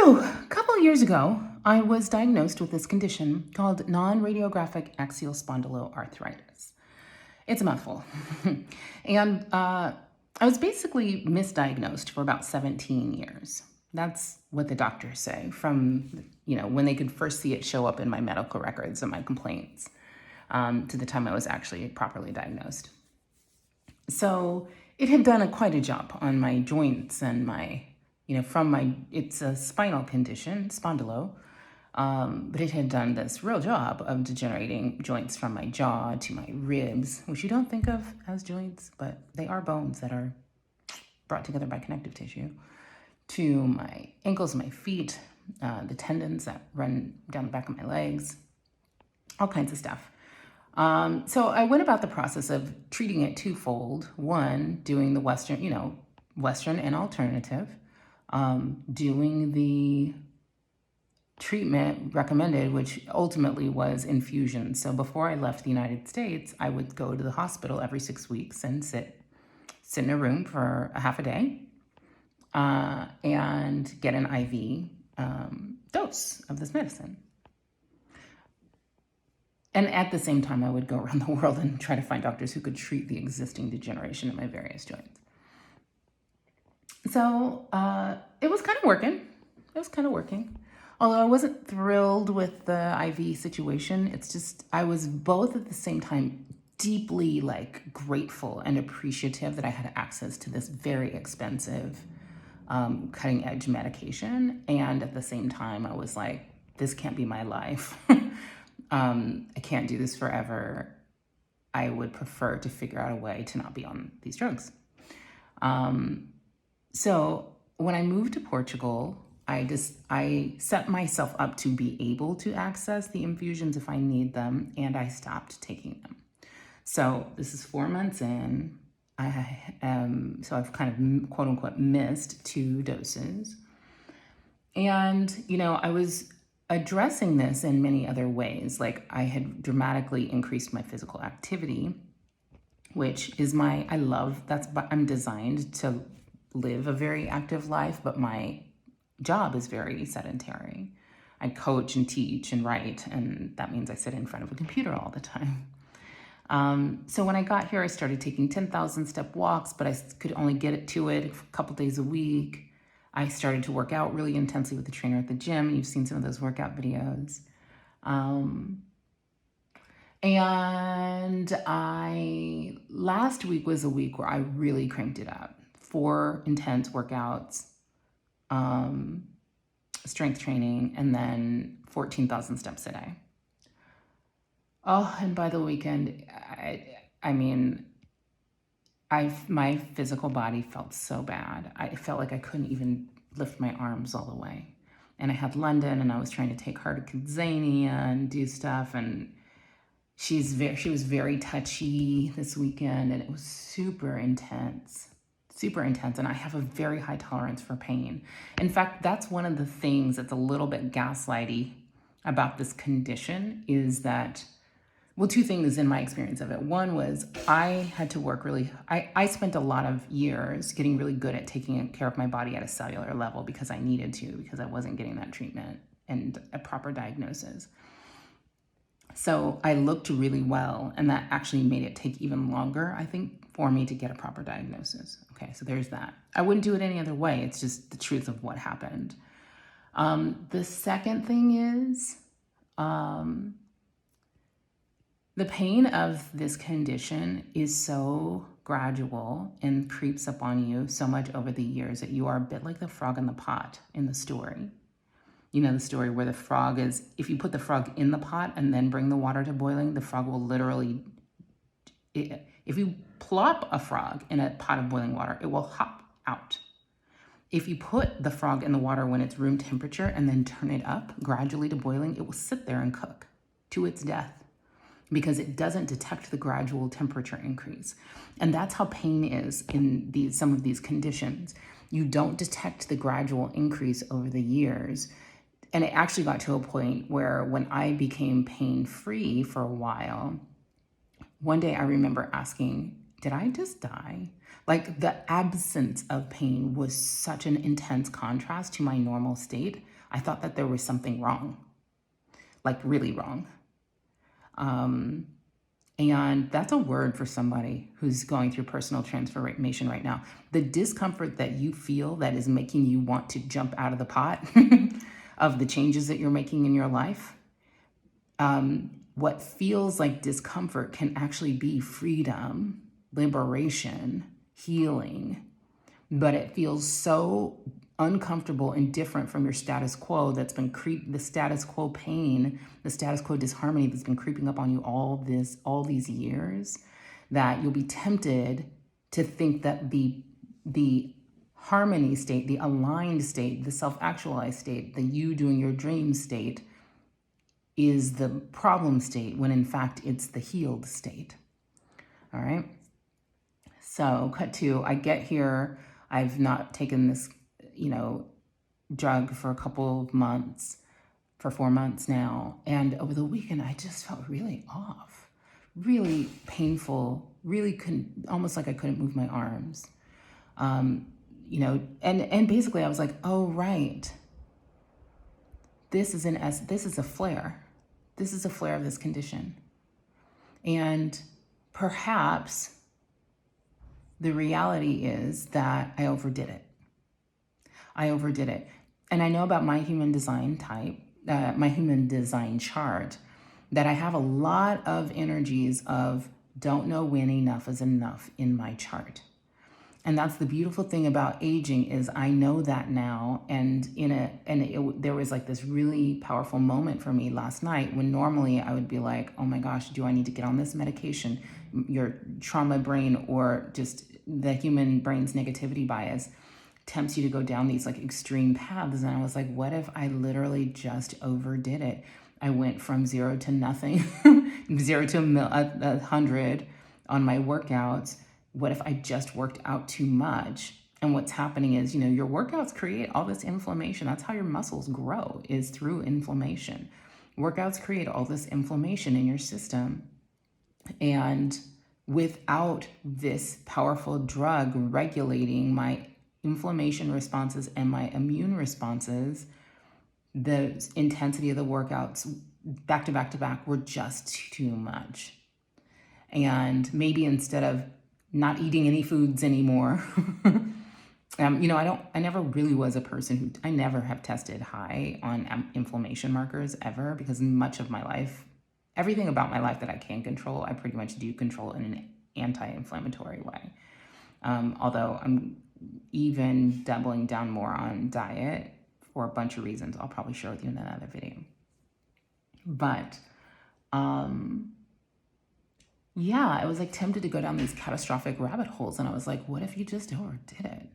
So, a couple of years ago, I was diagnosed with this condition called non-radiographic axial spondyloarthritis. It's a mouthful. and I was basically misdiagnosed for about 17 years. That's what the doctors say from, when they could first see it show up in my medical records and my complaints to the time I was actually properly diagnosed. So it had done quite a job on my joints and my, it's a spinal condition, spondylo, but it had done this real job of degenerating joints from my jaw to my ribs, which you don't think of as joints, but they are bones that are brought together by connective tissue, to my ankles, my feet, the tendons that run down the back of my legs, all kinds of stuff. So I went about the process of treating it twofold. One, doing the Western and alternative, doing the treatment recommended, which ultimately was infusion. So before I left the United States, I would go to the hospital every 6 weeks and sit in a room for a half a day and get an IV dose of this medicine. And at the same time, I would go around the world and try to find doctors who could treat the existing degeneration in my various joints. So it was kind of working. Although I wasn't thrilled with the IV situation, it's just, I was both at the same time deeply grateful and appreciative that I had access to this very expensive cutting edge medication. And at the same time, I was like, this can't be my life. I can't do this forever. I would prefer to figure out a way to not be on these drugs. So when I moved to Portugal, I set myself up to be able to access the infusions if I need them, and I stopped taking them. So this is 4 months in. So I've kind of quote unquote missed 2 doses. And, I was addressing this in many other ways. Like I had dramatically increased my physical activity, which is I'm designed to live a very active life, but my job is very sedentary. I coach and teach and write, and that means I sit in front of a computer all the time. So when I got here, I started taking 10,000 step walks, but I could only get to it a couple days a week. I started to work out really intensely with the trainer at the gym. You've seen some of those workout videos. And last week was a week where I really cranked it up. 4 intense workouts, strength training, and then 14,000 steps a day. Oh, and by the weekend, my physical body felt so bad. I felt like I couldn't even lift my arms all the way. And I had London, and I was trying to take her to Kidzania and do stuff. And she was very touchy this weekend, and it was super intense. And I have a very high tolerance for pain. In fact, that's one of the things that's a little bit gaslighty about this condition is that, well, 2 things in my experience of it. One was I had to work I spent a lot of years getting really good at taking care of my body at a cellular level because I needed to, because I wasn't getting that treatment and a proper diagnosis. So I looked really well, and that actually made it take even longer, I think, for me to get a proper diagnosis. Okay, so there's that. I wouldn't do it any other way. It's just the truth of what happened. The second thing is the pain of this condition is so gradual and creeps up on you so much over the years that you are a bit like the frog in the pot in the story. You know, the story where the frog is, if you put the frog in the pot and then bring the water to boiling, the frog will literally, if you plop a frog in a pot of boiling water, it will hop out. If you put the frog in the water when it's room temperature and then turn it up gradually to boiling, it will sit there and cook to its death because it doesn't detect the gradual temperature increase. And that's how pain is in some of these conditions. You don't detect the gradual increase over the years. And it actually got to a point where when I became pain-free for a while, one day I remember asking did I just die? Like the absence of pain was such an intense contrast to my normal state. I thought that there was something wrong, like really wrong. And that's a word for somebody who's going through personal transformation right now. The discomfort that you feel that is making you want to jump out of the pot of the changes that you're making in your life, what feels like discomfort can actually be freedom, liberation, healing. But it feels so uncomfortable and different from your status quo that's been the status quo pain, the status quo disharmony that's been creeping up on you all these years, that you'll be tempted to think that the harmony state, the aligned state, the self-actualized state, the you doing your dream state is the problem state, when in fact it's the healed state. All right. So cut to, I get here, I've not taken this, drug for a couple of months, for 4 months now. And over the weekend, I just felt really off, really painful, really almost like I couldn't move my arms. And basically I was like, oh, right. This is a flare. This is a flare of this condition. And perhaps the reality is that I overdid it. And I know about my human design type, my human design chart, that I have a lot of energies of don't know when enough is enough in my chart. And that's the beautiful thing about aging, is I know that now. And there was like this really powerful moment for me last night, when normally I would be like, oh my gosh, do I need to get on this medication? Your trauma brain, or just the human brain's negativity bias, tempts you to go down these like extreme paths. And I was like, what if I literally just overdid it? I went from 0 to nothing, 0 to 100 on my workouts. What if I just worked out too much? And what's happening is, your workouts create all this inflammation. That's how your muscles grow, is through inflammation. Workouts create all this inflammation in your system. And without this powerful drug regulating my inflammation responses and my immune responses, the intensity of the workouts back to back to back were just too much. And maybe instead of not eating any foods anymore, I never really was a person I never have tested high on inflammation markers ever, because much of my life, everything about my life that I can control, I pretty much do control in an anti-inflammatory way. Although I'm even doubling down more on diet for a bunch of reasons I'll probably share with you in another video. But I was like tempted to go down these catastrophic rabbit holes. And I was like, what if you just overdid it?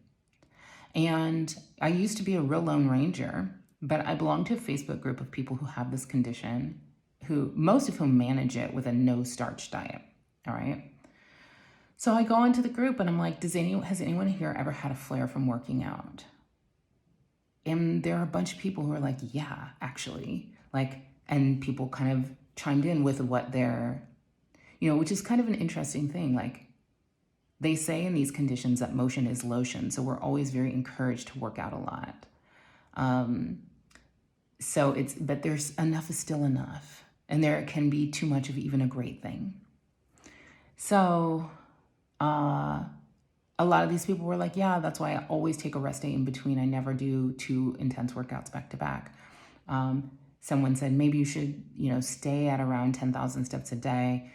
And I used to be a real lone ranger, but I belong to a Facebook group of people who have this condition, most of whom manage it with a no starch diet. All right. So I go into the group and I'm like, has anyone here ever had a flare from working out? And there are a bunch of people who are like, yeah, actually, and people kind of chimed in with what they're, which is kind of an interesting thing. Like, they say in these conditions that motion is lotion. So we're always very encouraged to work out a lot. But there's enough is still enough. And there can be too much of even a great thing. So a lot of these people were like, yeah, that's why I always take a rest day in between. I never do 2 intense workouts back to back. Someone said, maybe you should, stay at around 10,000 steps a day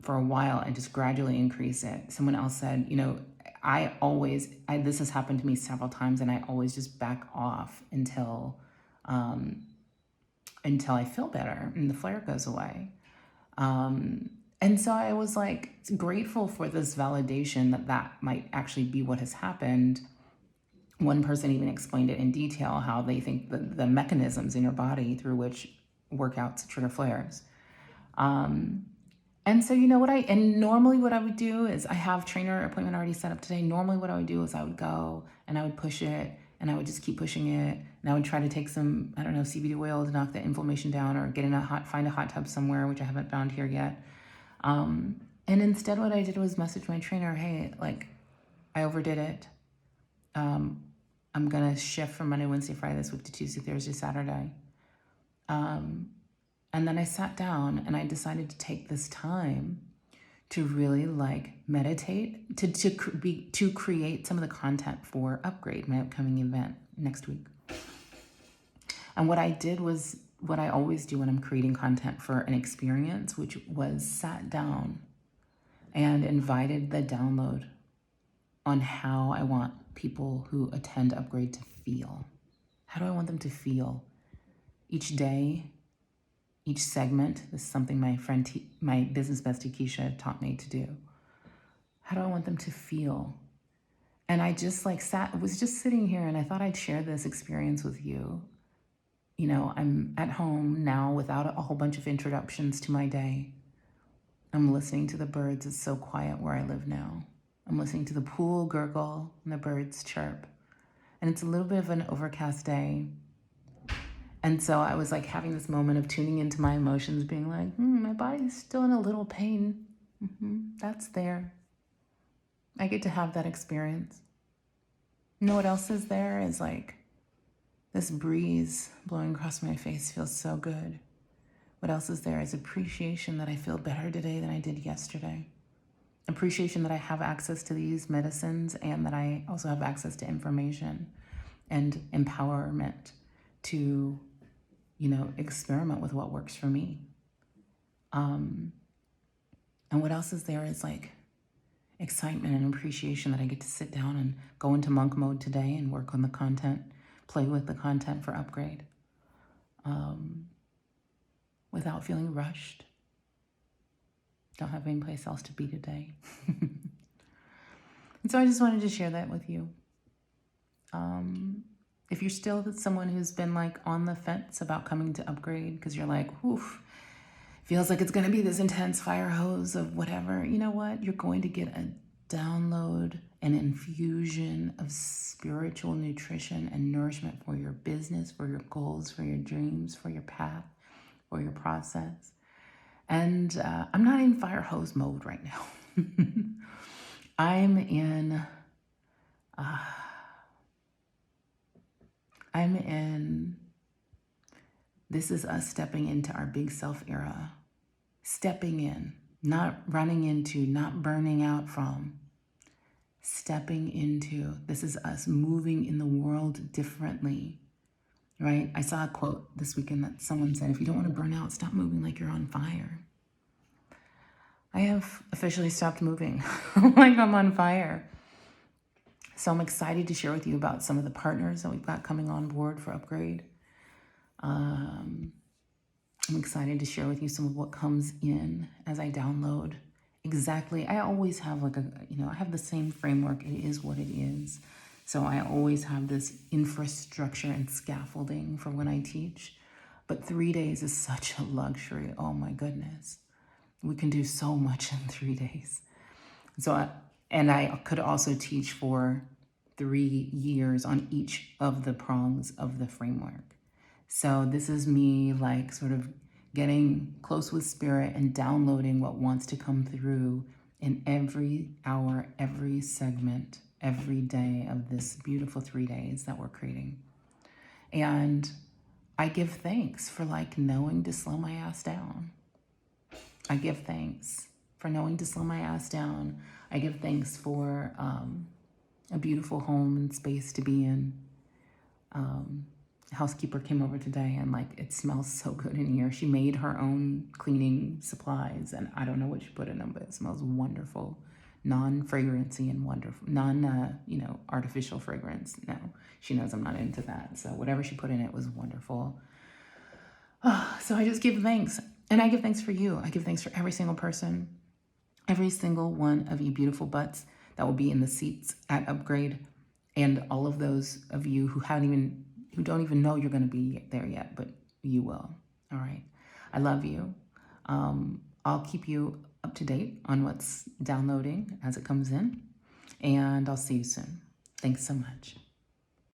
for a while and just gradually increase it. Someone else said, this has happened to me several times, and I always just back off until I feel better and the flare goes away. And so I was like grateful for this validation that might actually be what has happened. One person even explained it in detail, how they think the mechanisms in your body through which workouts trigger flares. And so normally what I would do is, I have trainer appointment already set up today. Normally what I would do is I would go and I would push it, and I would just keep pushing it. And I would try to take some, CBD oil to knock the inflammation down, or find a hot tub somewhere, which I haven't found here yet. And instead what I did was message my trainer, hey, like, I overdid it. I'm going to shift from Monday, Wednesday, Friday this week to Tuesday, Thursday, Saturday. And then I sat down and I decided to take this time to really like meditate, to create some of the content for Upgrade, my upcoming event next week. And what I did was what I always do when I'm creating content for an experience, which was sat down and invited the download on how I want people who attend Upgrade to feel. How do I want them to feel each day, each segment? This is something my friend, my business bestie Keisha taught me to do. How do I want them to feel? And I just like was just sitting here and I thought I'd share this experience with you. You know, I'm at home now without a whole bunch of interruptions to my day. I'm listening to the birds. It's so quiet where I live now. I'm listening to the pool gurgle and the birds chirp. And it's a little bit of an overcast day. And so I was like having this moment of tuning into my emotions, being like, my body's still in a little pain. That's there. I get to have that experience. You know what else is there is like this breeze blowing across my face feels so good. What else is there is appreciation that I feel better today than I did yesterday. Appreciation that I have access to these medicines and that I also have access to information and empowerment to, you know, experiment with what works for me. And what else is there is like excitement and appreciation that I get to sit down and go into monk mode today and work on the content, play with the content for Upgrade, without feeling rushed. Don't have any place else to be today. And so I just wanted to share that with you. If you're still someone who's been like on the fence about coming to Upgrade because you're like, oof, feels like it's going to be this intense fire hose of whatever, you know what? You're going to get a download, an infusion of spiritual nutrition and nourishment for your business, for your goals, for your dreams, for your path, for your process. And I'm not in fire hose mode right now. I'm in this is us stepping into our big self era. Stepping in, not running into, not burning out from. Stepping into, this is us moving in the world differently, right? I saw a quote this weekend that someone said, if you don't want to burn out, stop moving like you're on fire. I have officially stopped moving like I'm on fire. So I'm excited to share with you about some of the partners that we've got coming on board for Upgrade. I'm excited to share with you some of what comes in as I download. Exactly. I always have like I have the same framework. It is what it is. So I always have this infrastructure and scaffolding for when I teach. But 3 days is such a luxury. Oh my goodness. We can do so much in 3 days. So I could also teach for 3 years on each of the prongs of the framework. So this is me like sort of getting close with spirit and downloading what wants to come through in every hour, every segment, every day of this beautiful 3 days that we're creating. And I give thanks for like knowing to slow my ass down. I give thanks for knowing to slow my ass down. I give thanks for a beautiful home and space to be in. Housekeeper came over today and like it smells so good in here. She made her own cleaning supplies and I don't know what she put in them, but it smells wonderful. Non-fragrancy and wonderful, artificial fragrance. No, she knows I'm not into that. So whatever she put in it was wonderful. So I just give thanks. And I give thanks for you. I give thanks for every single person, every single one of you beautiful butts that will be in the seats at Upgrade, and all of those of you who don't even know you're going to be there yet, but you will. All right. I love you. I'll keep you up to date on what's downloading as it comes in, and I'll see you soon. Thanks so much.